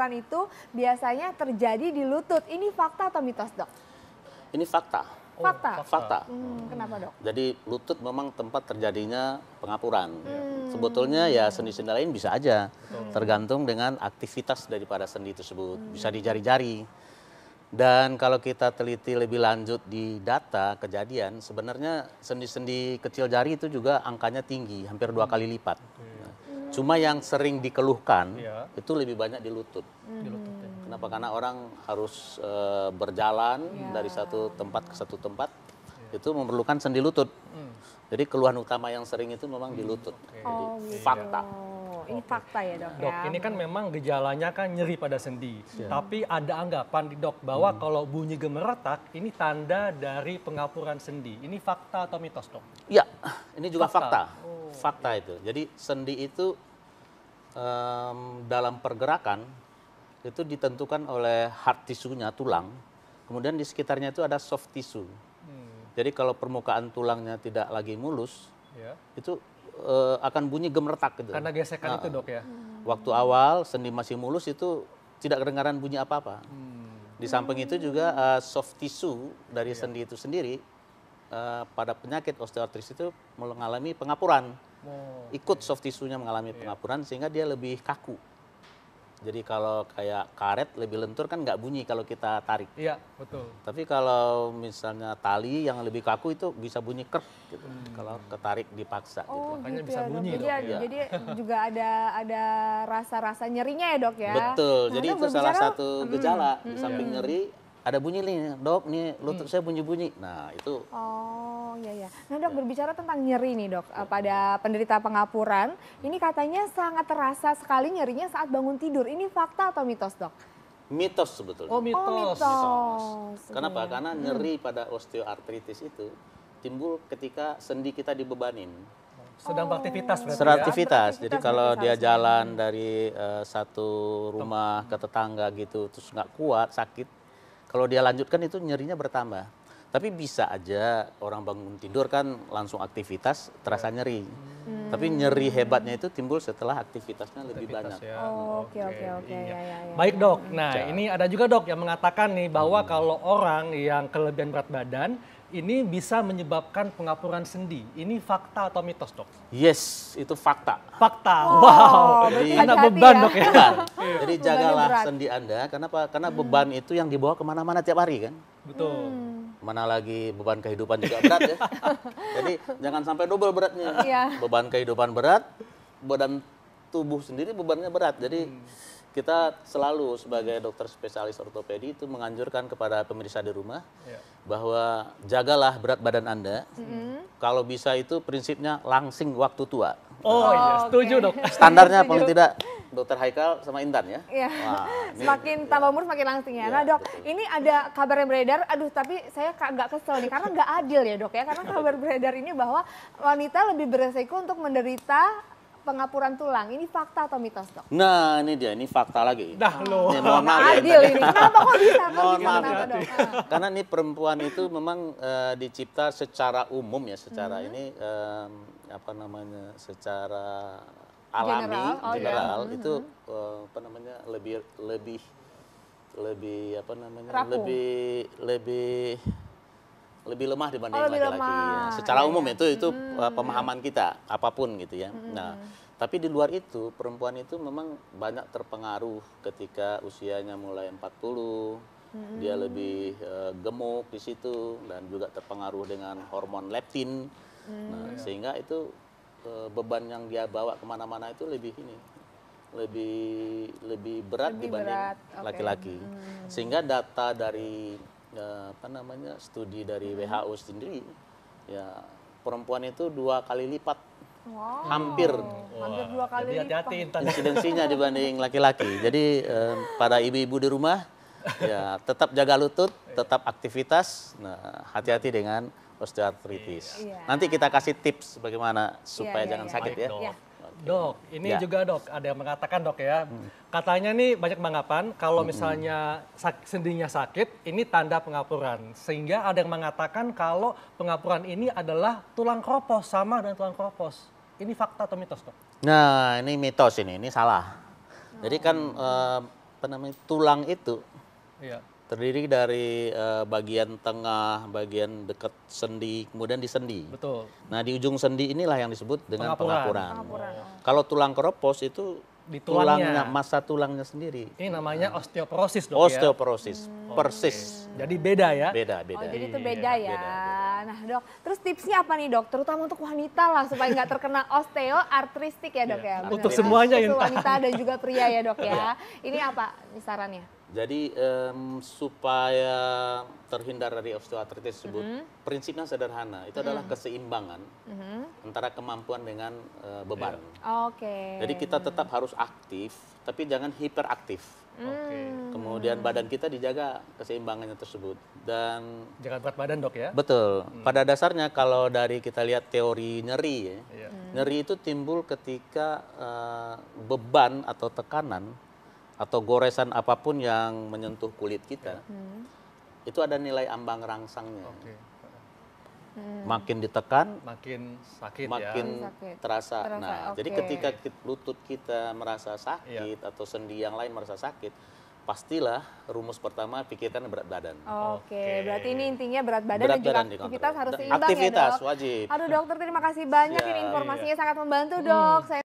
pengapuran itu biasanya terjadi di lutut. Ini fakta atau mitos, Dok? Ini fakta. Fakta? Fakta. Kenapa, Dok? Jadi lutut memang tempat terjadinya pengapuran. Sebetulnya ya sendi-sendi lain bisa aja, tergantung dengan aktivitas daripada sendi tersebut. Bisa di jari-jari. Dan kalau kita teliti lebih lanjut di data kejadian, sebenarnya sendi-sendi kecil jari itu juga angkanya tinggi, hampir 2 kali lipat. Nah, cuma yang sering dikeluhkan itu lebih banyak di lutut. Kenapa? Karena orang harus berjalan dari satu tempat ke satu tempat, itu memerlukan sendi lutut. Jadi keluhan utama yang sering itu memang di lutut. Jadi fakta. Ini fakta ya, Dok? Dok, ini kan memang gejalanya kan nyeri pada sendi. Tapi ada anggapan di Dok bahwa kalau bunyi gemeretak ini tanda dari pengapuran sendi. Ini fakta atau mitos, Dok? Ya, ini juga fakta. Fakta itu. Jadi sendi itu dalam pergerakan itu ditentukan oleh hard tissue-nya, tulang. Kemudian di sekitarnya itu ada soft tissue. Jadi kalau permukaan tulangnya tidak lagi mulus, itu akan bunyi gemeretak gitu. Karena gesekan itu, Dok, ya? Waktu awal sendi masih mulus itu tidak kedengaran bunyi apa-apa. Di samping itu juga soft tissue dari sendi itu sendiri pada penyakit osteoartritis itu mengalami pengapuran. Ikut soft tissue-nya mengalami pengapuran sehingga dia lebih kaku. Jadi kalau kayak karet lebih lentur kan nggak bunyi kalau kita tarik. Iya, betul. Tapi kalau misalnya tali yang lebih kaku itu bisa bunyi krek gitu. Kalau ketarik dipaksa gitu. Makanya Gitu bisa ya, Dok. bunyi, Jadi, Dok, ya. jadi juga ada rasa-rasa nyerinya ya, Dok ya? Betul. Nah, Jadi Dok, itu salah berbicara- satu gejala. Di samping nyeri ada bunyi nih, Dok, nih lutut saya bunyi-bunyi. Nah, itu Oh, iya ya. Nah, Dok, berbicara tentang nyeri nih, Dok. Pada penderita pengapuran, ini katanya sangat terasa sekali nyerinya saat bangun tidur. Ini fakta atau mitos, Dok? mitos sebetulnya. Oh, mitos. Oh, mitos. Kenapa? Iya. Karena nyeri pada osteoartritis itu timbul ketika sendi kita dibebanin. Sedang beraktivitas berarti Secara ya? aktivitas. Jadi Beraktivitas kalau berarti dia harusnya. jalan dari satu rumah ke tetangga gitu, terus nggak kuat, sakit, kalau dia lanjutkan itu nyerinya bertambah. Tapi bisa aja orang bangun tidur kan langsung aktivitas terasa nyeri. Tapi nyeri hebatnya itu timbul setelah aktivitasnya lebih banyak. Ya. Oh, oke. Ya. Baik, Dok. Nah, ini ada juga, Dok, yang mengatakan nih bahwa kalau orang yang kelebihan berat badan ini bisa menyebabkan pengapuran sendi. Ini fakta atau mitos, Dok? Yes, itu fakta. Fakta. Wow. Jadi- Kena hati-hati beban, ya. Dok, ya. Beban. Jadi Bebannya jagalah berat. sendi Anda. Kenapa? Karena beban itu yang dibawa kemana-mana tiap hari kan. Betul. Mana lagi beban kehidupan juga berat ya. Jadi jangan sampai double beratnya. Iya. Beban kehidupan berat, badan tubuh sendiri bebannya berat. Jadi kita selalu sebagai dokter spesialis ortopedi itu menganjurkan kepada pemirsa di rumah bahwa jagalah berat badan Anda. Kalau bisa itu prinsipnya langsing waktu tua. Oh, iya, setuju, Dok. Standarnya paling tidak Dokter Haikal sama Intan ya. Iya. Wah, ini- Semakin tambah umur semakin langsing ya. Iya, Nah, Dok, betul. ini ada kabar yang beredar. Aduh, tapi saya agak kesel nih karena nggak adil ya, Dok ya. Karena kabar beredar ini bahwa wanita lebih beresiko untuk menderita pengapuran tulang. Ini fakta atau mitos, Dok? Nah, ini dia, ini fakta lagi. Dah, lo. Ini mohon maaf ya, Adil Intan. ini. Kenapa kok bisa? Mohon maaf Kenapa, ya. Dok? Karena ini perempuan itu memang dicipta secara umum ya, secara ini apa namanya, secara alami, General, oh iya. general itu apa namanya lebih apa namanya Rapuh. lebih lemah dibanding Oh, lebih laki-laki. lemah. Ya. Secara Iya, umum iya. itu pemahaman kita apapun gitu ya. Nah, tapi di luar itu perempuan itu memang banyak terpengaruh ketika usianya mulai 40, dia lebih gemuk di situ dan juga terpengaruh dengan hormon leptin. Nah, sehingga itu beban yang dia bawa kemana-mana itu lebih berat Lebih dibanding berat, oke. laki-laki. Sehingga data dari apa namanya studi dari WHO sendiri ya perempuan itu 2 kali lipat Wow. hampir Hampir 2 kali Jadi hati-hati, lipat. Intan. insidensinya dibanding laki-laki. Jadi pada ibu-ibu di rumah ya tetap jaga lutut, tetap aktivitas. Nah, hati-hati dengan osteoartritis. Iya. Nanti kita kasih tips bagaimana supaya Iya, jangan iya. sakit Baik, ya. Dok. Iya. Dok, ini Ya. juga, Dok, ada yang mengatakan, Dok, ya. Katanya nih banyak anggapan kalau misalnya sendinya sakit, ini tanda pengapuran. Sehingga ada yang mengatakan kalau pengapuran ini adalah tulang kropos, sama dengan tulang kropos. Ini fakta atau mitos, Dok? Nah, ini mitos ini salah. Jadi kan tulang itu Iya. terdiri dari bagian tengah, bagian dekat sendi, kemudian di sendi. Betul. Nah, di ujung sendi inilah yang disebut dengan pengapuran. Pengapuran. Kalau tulang keropos itu Di tulangnya. massa tulangnya sendiri. Ini namanya osteoporosis, Dok, ya. Osteoporosis, persis. Jadi beda ya. Beda. Oh, jadi itu Iya, beda ya. beda. Nah, Dok, terus tipsnya apa nih, Dok? Terutama untuk wanita lah supaya nggak terkena osteoartritis ya, Dok ya. Benar Untuk ya? semuanya, Untuk Intan. wanita dan juga pria ya, Dok ya. Ini apa sarannya? Jadi supaya terhindar dari osteoartritis tersebut, prinsipnya sederhana. Itu adalah keseimbangan antara kemampuan dengan beban. Oke. Jadi kita tetap harus aktif, tapi jangan hiperaktif. Oke. Kemudian badan kita dijaga keseimbangannya tersebut. Dan Jangan berat badan, Dok, ya. betul, pada dasarnya kalau dari kita lihat teori nyeri ya, Iya. nyeri itu timbul ketika beban atau tekanan atau goresan apapun yang menyentuh kulit kita, itu ada nilai ambang rangsangnya. Oke. Makin ditekan, Makin sakit makin ya. Sakit. terasa. Terasa, Nah, jadi oke. ketika lutut kita merasa sakit atau sendi yang lain merasa sakit, pastilah rumus pertama pikirkan berat badan. Oke, berarti ini intinya berat badan Berat dan juga badan dikontrol. aktivitas harus Dan seimbang aktivitas ya, Dok. wajib. Aduh, dokter terima kasih banyak, ini Siap. informasinya sangat membantu, Dok. Saya